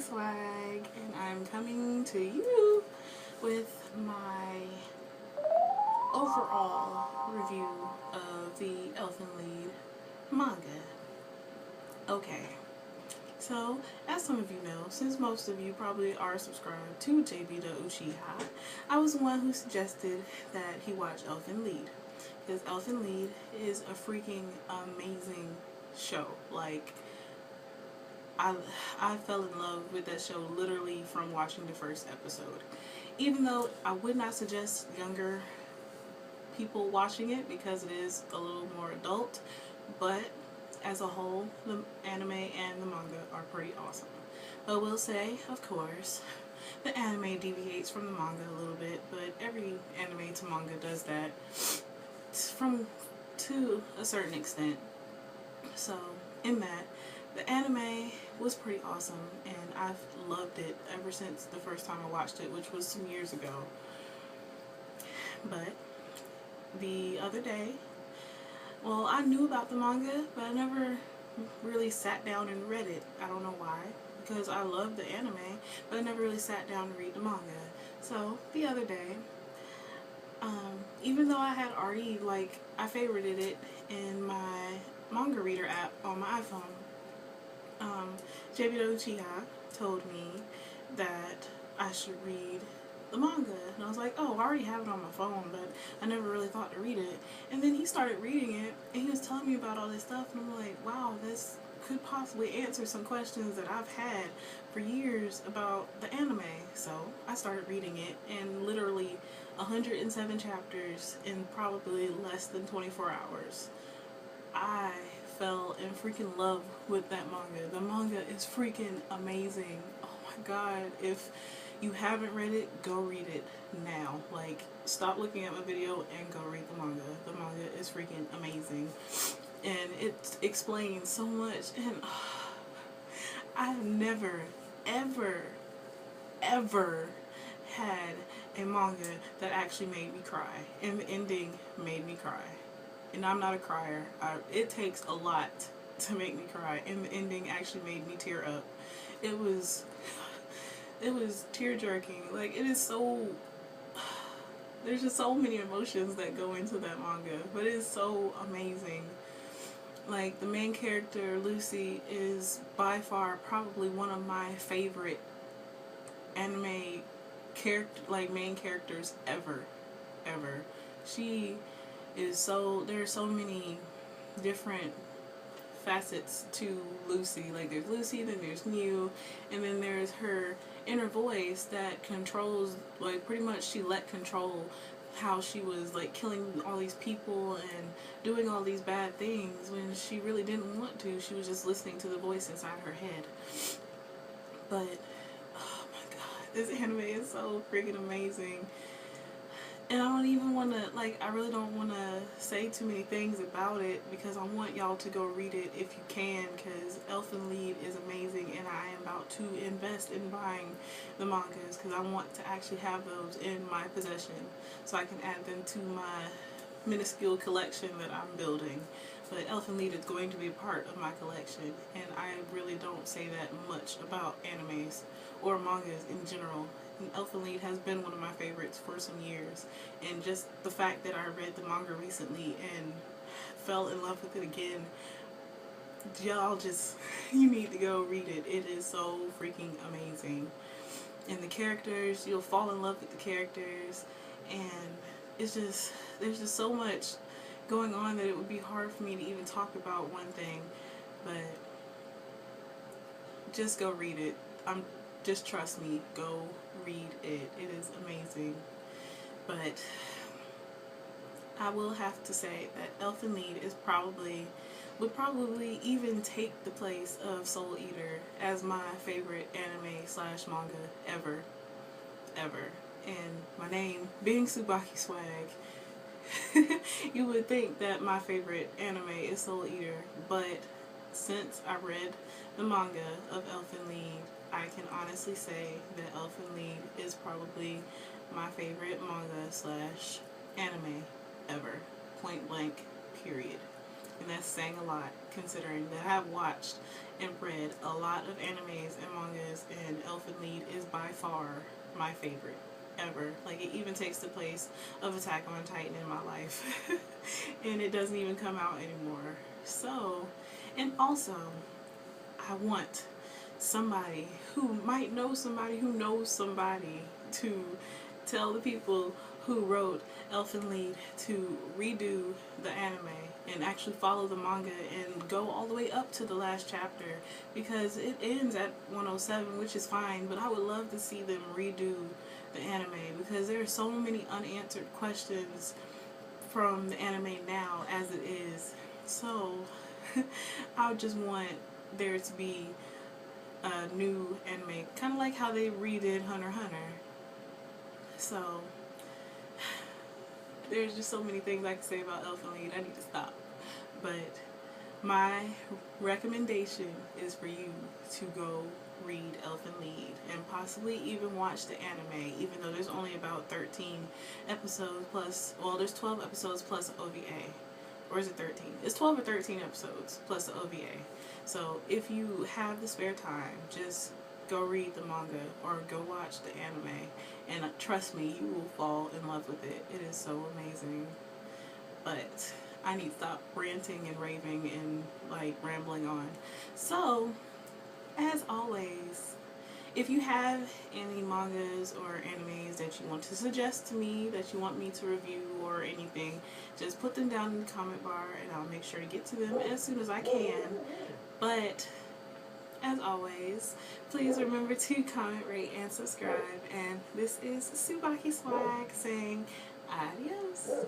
TsubakiSwagg, and I'm coming to you with my overall review of the Elfen Lied manga. Okay, so as some of you know, since most of you probably are subscribed to JB the Uchiha, I was the one who suggested that he watch Elfen Lied. Because Elfen Lied is a freaking amazing show. Like, I fell in love with that show literally from watching the first episode. Even though I would not suggest younger people watching it because it is a little more adult, but as a whole, the anime and the manga are pretty awesome. But we'll say, of course, the anime deviates from the manga a little bit, but every anime to manga does that to a certain extent. So in that, the anime was pretty awesome, and I've loved it ever since the first time I watched it, which was some years ago. But the other day, well, I knew about the manga, but I never really sat down and read it. I don't know why, because I love the anime, but I never really sat down to read the manga. So the other day, even though I had already, I favorited it in my manga reader app on my iPhone, JB Uchiha told me that I should read the manga. And I was like, oh, I already have it on my phone, but I never really thought to read it. And then he started reading it, and he was telling me about all this stuff, and I'm like, wow, this could possibly answer some questions that I've had for years about the anime. So I started reading it, and literally 107 chapters in probably less than 24 hours. I fell in freaking love with that manga. The manga is freaking amazing. Oh my god, if you haven't read it, go read it now. Like, stop looking at my video and go read the manga. The manga is freaking amazing. And it explains so much, and I've never, ever, ever had a manga that actually made me cry. And the ending made me cry. And I'm not a crier. It takes a lot to make me cry, and the ending actually made me tear up. It was tear jerking. Like, it is so. There's just so many emotions that go into that manga, but it is so amazing. Like, the main character, Lucy, is by far probably one of my favorite anime main characters ever. She is so, there are so many different facets to Lucy. Like, there's Lucy, then there's Mew, and then there's her inner voice that controls, like, pretty much she let control how she was, like, killing all these people and doing all these bad things when she really didn't want to. She was just listening to the voice inside her head. But oh my god, this anime is so freaking amazing. And I don't even want to, I really don't want to say too many things about it because I want y'all to go read it if you can, because Elfen Lied is amazing, and I am about to invest in buying the mangas because I want to actually have those in my possession so I can add them to my minuscule collection that I'm building. But Elfen Lied is going to be a part of my collection, and I really don't say that much about animes or mangas in general. Elfen Lied has been one of my favorites for some years, and just the fact that I read the manga recently and fell in love with it again, y'all just, you need to go read it. It is so freaking amazing. And the characters, you'll fall in love with the characters, and it's just, there's just so much going on that it would be hard for me to even talk about one thing, but just go read it. Just trust me, go read it. It is amazing. But I will have to say that Elfen Lied would probably even take the place of Soul Eater as my favorite anime/manga ever. And my name being TsubakiSwagg, you would think that my favorite anime is Soul Eater, but since I read the manga of Elfen Lied, I can honestly say that Elfen Lied is probably my favorite manga/anime ever. Point blank, period. And that's saying a lot, considering that I've watched and read a lot of animes and mangas, and Elfen Lied is by far my favorite ever. Like, it even takes the place of Attack on Titan in my life. And it doesn't even come out anymore. So, and also, I want somebody who might know somebody who knows somebody to tell the people who wrote Elfen Lied to redo the anime and actually follow the manga and go all the way up to the last chapter, because it ends at 107, which is fine, but I would love to see them redo the anime, because there are so many unanswered questions from the anime now as it is. So I would just want there to be a new anime, kind of like how they redid Hunter x Hunter. So there's just so many things I can say about Elfen Lied. I need to stop. But my recommendation is for you to go read Elfen Lied and possibly even watch the anime, even though there's only about 13 episodes plus, well, there's 12 episodes plus OVA. Or is it 13? It's 12 or 13 episodes plus the OVA. So if you have the spare time, just go read the manga or go watch the anime, and trust me, you will fall in love with it. It is so amazing. But I need to stop ranting and raving and like rambling on. So, as always, if you have any mangas or animes that you want to suggest to me, that you want me to review or anything, just put them down in the comment bar and I'll make sure to get to them as soon as I can. But as always, please remember to comment, rate, and subscribe. And this is TsubakiSwagg saying adios.